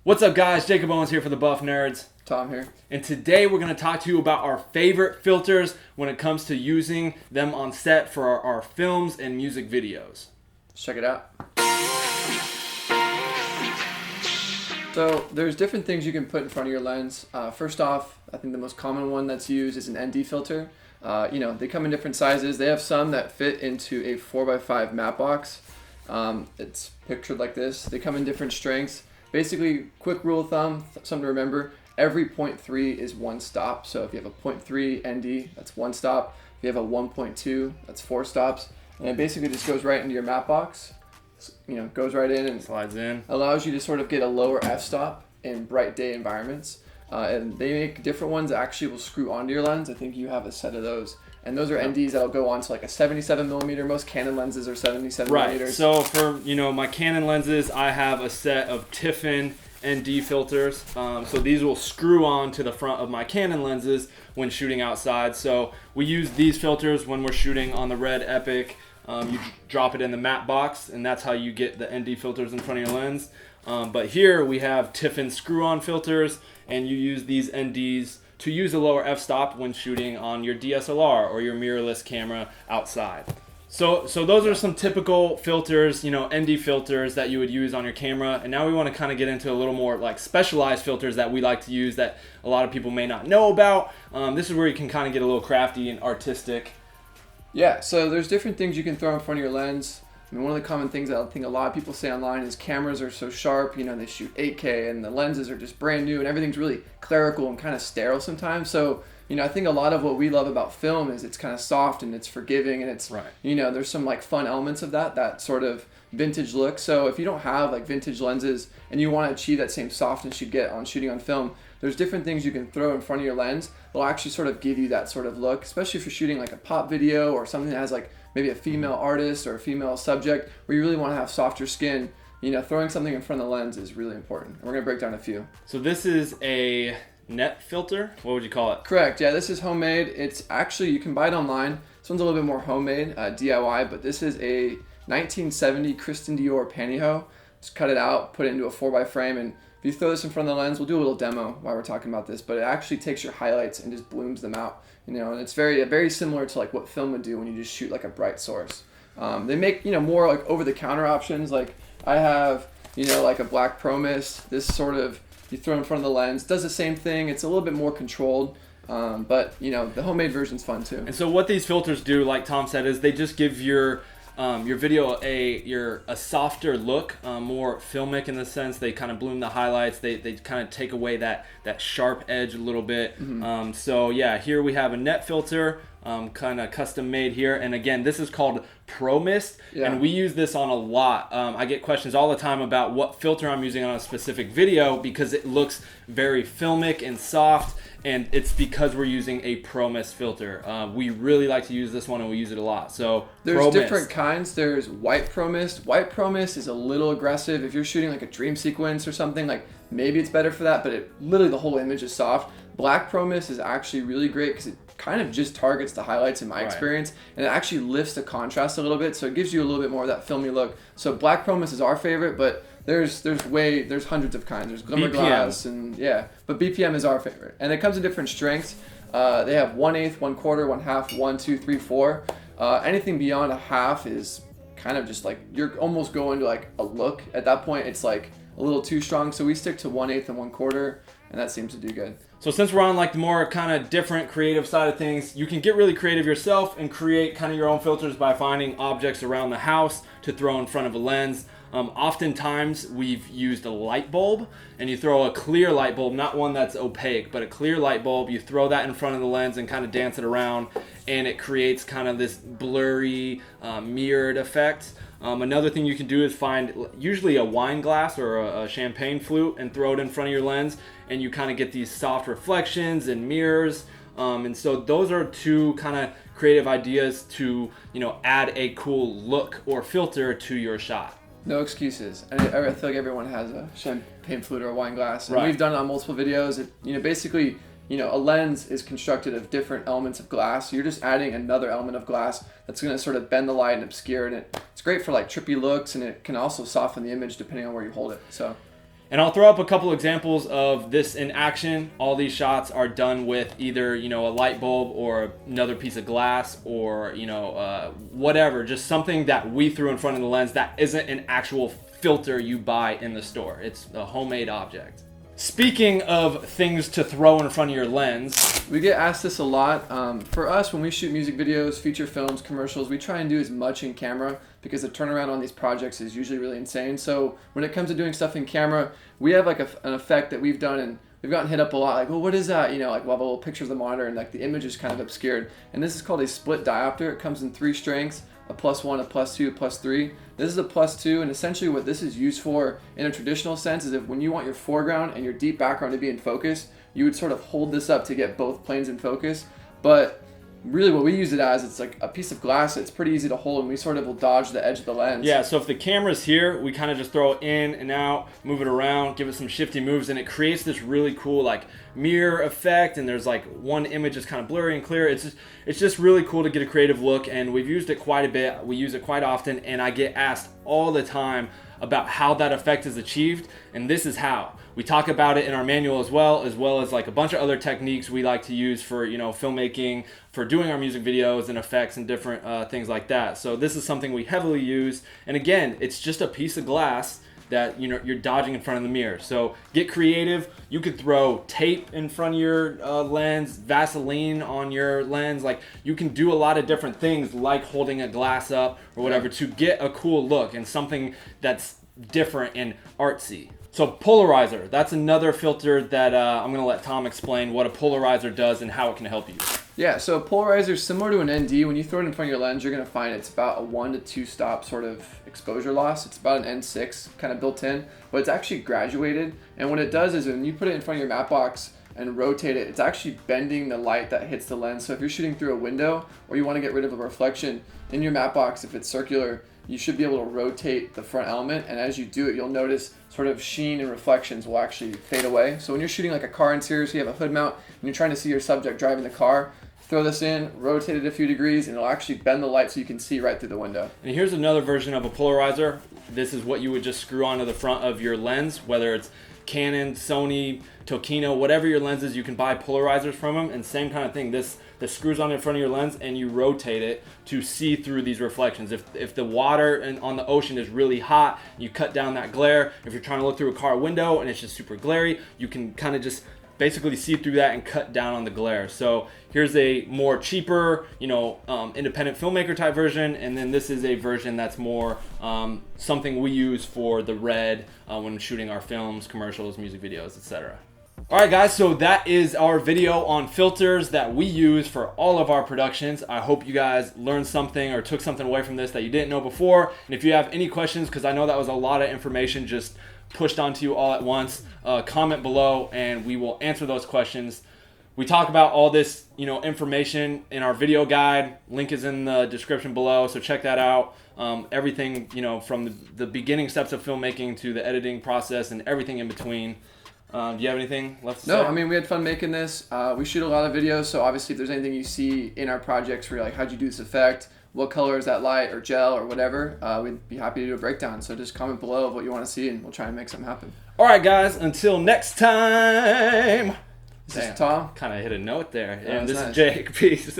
What's up guys, Jakob Owens here for the Buff Nerds. Tom here. And today we're going to talk to you about our favorite filters when it comes to using them on set for our films and music videos. Let's check it out. So there's different things you can put in front of your lens. First off, I think the most common one that's used is an ND filter. They come in different sizes. They have some that fit into a 4x5 matte box. It's pictured like this. They come in different strengths. Basically, quick rule of thumb, something to remember, every 0.3 is one stop. So if you have a 0.3 ND, that's one stop. If you have a 1.2, that's 4 stops. And it basically just goes right into your matte box. Goes right in and slides in. Allows you to sort of get a lower f-stop in bright day environments. And they make different ones that actually will screw onto your lens. I think you have a set of those. And those are NDs that'll go on to like a 77 millimeter. Most Canon lenses are 77 millimeters. So for my Canon lenses, I have a set of Tiffin ND filters. So these will screw on to the front of my Canon lenses when shooting outside. So we use these filters when we're shooting on the Red Epic. You drop it in the matte box, and that's how you get the ND filters in front of your lens. But here we have Tiffin screw-on filters, and you use these NDs to use a lower f-stop when shooting on your DSLR or your mirrorless camera outside. So those are some typical filters, ND filters that you would use on your camera. And now we want to kind of get into a little more like specialized filters that we like to use that a lot of people may not know about. This is where you can kind of get a little crafty and artistic. Yeah, so there's different things you can throw in front of your lens. I mean, one of the common things that I think a lot of people say online is cameras are so sharp, they shoot 8K and the lenses are just brand new and everything's really clerical and kind of sterile sometimes. So, I think a lot of what we love about film is it's kind of soft and it's forgiving and it's, there's some like fun elements of that sort of vintage look. So if you don't have like vintage lenses and you want to achieve that same softness you get on shooting on film, there's different things you can throw in front of your lens that'll actually sort of give you that sort of look, especially if you're shooting like a pop video or something that has like maybe a female artist or a female subject where you really want to have softer skin. Throwing something in front of the lens is really important. We're going to break down a few. So this is a net filter? What would you call it? Correct. Yeah, this is homemade. It's actually, you can buy it online. This one's a little bit more homemade, DIY, but this is a 1970 Christian Dior pantyhose. Just cut it out, put it into a 4x frame, and if you throw this in front of the lens, we'll do a little demo while we're talking about this, but it actually takes your highlights and just blooms them out. And it's very similar to like what film would do when you just shoot like a bright source. They make more like over-the-counter options. Like I have like a black Pro Mist. This sort of you throw in front of the lens, does the same thing. It's a little bit more controlled, but the homemade version's fun too. And so what these filters do, like Tom said, is they just give your video a softer look, more filmic in the sense. They kind of bloom the highlights. They kind of take away that sharp edge a little bit. Mm-hmm. So yeah, here we have a net filter, kind of custom made here. And again, this is called Pro Mist, and we use this on a lot. I get questions all the time about what filter I'm using on a specific video because it looks very filmic and soft. And it's because we're using a Pro Mist filter. We really like to use this one and we use it a lot. So there's different kinds. There's white Pro Mist. White Pro Mist is a little aggressive. If you're shooting like a dream sequence or something, like maybe it's better for that, but literally the whole image is soft. Black Pro Mist is actually really great because it kind of just targets the highlights in my experience, and it actually lifts the contrast a little bit, so it gives you a little bit more of that filmy look. So Black Pro Mist is our favorite, but there's hundreds of kinds. There's Glimmer Glass but BPM is our favorite, and it comes in different strengths. They have 1/8, 1/4, 1/2, 1, 2, 3, 4. Anything beyond a half is kind of just like you're almost going to like a look. At that point, it's like a little too strong. So we stick to 1/8 and 1/4, and that seems to do good. So since we're on like the more kind of different creative side of things, you can get really creative yourself and create kind of your own filters by finding objects around the house to throw in front of a lens. Oftentimes we've used a light bulb, and you throw a clear light bulb, not one that's opaque, but a clear light bulb. You throw that in front of the lens and kind of dance it around, and it creates kind of this blurry, mirrored effect. Another thing you can do is find usually a wine glass or a champagne flute and throw it in front of your lens, and you kind of get these soft reflections and mirrors. And so those are two kind of creative ideas to add a cool look or filter to your shot. No excuses. I feel like everyone has a champagne flute or a wine glass, and we've done it on multiple videos. Basically, a lens is constructed of different elements of glass. You're just adding another element of glass that's going to sort of bend the light and obscure it. It's great for like trippy looks, and it can also soften the image depending on where you hold it. So And I'll throw up a couple examples of this in action. All these shots are done with either, you know, a light bulb or another piece of glass, or, you know, whatever, just something that we threw in front of the lens that isn't an actual filter you buy in the store. It's a homemade object. Speaking of things to throw in front of your lens, we get asked this a lot. For us, when we shoot music videos, feature films, commercials, we try and do as much in camera because the turnaround on these projects is usually really insane. So when it comes to doing stuff in camera, we have like an effect that we've done, and we've gotten hit up a lot. Like, well, what is that? You know, like we'll have a little picture of the monitor and like the image is kind of obscured. And this is called a split diopter. It comes in 3 strengths, a +1, a +2, a +3. This is a +2, and essentially what this is used for in a traditional sense is if when you want your foreground and your deep background to be in focus, you would sort of hold this up to get both planes in focus. But really what we use it as, it's like a piece of glass. It's pretty easy to hold, and we sort of will dodge the edge of the lens. Yeah, so if the camera's here, we kind of just throw it in and out, move it around, give it some shifty moves, and it creates this really cool like mirror effect, and there's like one image is kind of blurry and clear. It's just really cool to get a creative look, and we've used it quite a bit. We use it quite often, and I get asked all the time about how that effect is achieved, and this is how. We talk about it in our manual as well as like a bunch of other techniques we like to use for, you know, filmmaking, for doing our music videos and effects and different things like that. So this is something we heavily use, and again, it's just a piece of glass that, you know, you're dodging in front of the mirror. So get creative. You could throw tape in front of your lens, Vaseline on your lens. Like, you can do a lot of different things, like holding a glass up or whatever, to get a cool look and something that's different and artsy. So polarizer, that's another filter that I'm gonna let Tom explain what a polarizer does and how it can help you. Yeah, so a polarizer is similar to an ND. When you throw it in front of your lens, you're gonna find it's about a 1 to 2 stop sort of exposure loss. It's about an N6 kind of built in, but it's actually graduated. And what it does is when you put it in front of your matte box and rotate it, it's actually bending the light that hits the lens. So if you're shooting through a window or you wanna get rid of a reflection in your matte box, if it's circular, you should be able to rotate the front element, and as you do it, you'll notice sort of sheen and reflections will actually fade away. So when you're shooting like a car interior, so you have a hood mount and you're trying to see your subject driving the car, throw this in, rotate it a few degrees, and it'll actually bend the light so you can see right through the window. And here's another version of a polarizer. This is what you would just screw onto the front of your lens, whether it's Canon, Sony, Tokino, whatever your lens is, you can buy polarizers from them, and same kind of thing. This screws on in front of your lens, and you rotate it to see through these reflections. If the water on the ocean is really hot, you cut down that glare. If you're trying to look through a car window and it's just super glary, you can kind of just basically see through that and cut down on the glare. So here's a more cheaper, you know, independent filmmaker type version, and then this is a version that's more something we use for the red when shooting our films, commercials, music videos, etc. Alright guys, so that is our video on filters that we use for all of our productions. I hope you guys learned something or took something away from this that you didn't know before. And if you have any questions, because I know that was a lot of information just pushed onto you all at once, comment below and we will answer those questions. We talk about all this, you know, information in our video guide. Link is in the description below, so check that out. Everything, you know, from the beginning steps of filmmaking to the editing process and everything in between. Do you have anything left to say? No, I mean, we had fun making this. We shoot a lot of videos, so obviously if there's anything you see in our projects where you're like, how'd you do this effect? What color is that light or gel or whatever? We'd be happy to do a breakdown. So just comment below of what you want to see and we'll try and make something happen. All right, guys, until next time. This is Tom. Kind of hit a note there. Yeah, And this nice. is Jake. Peace.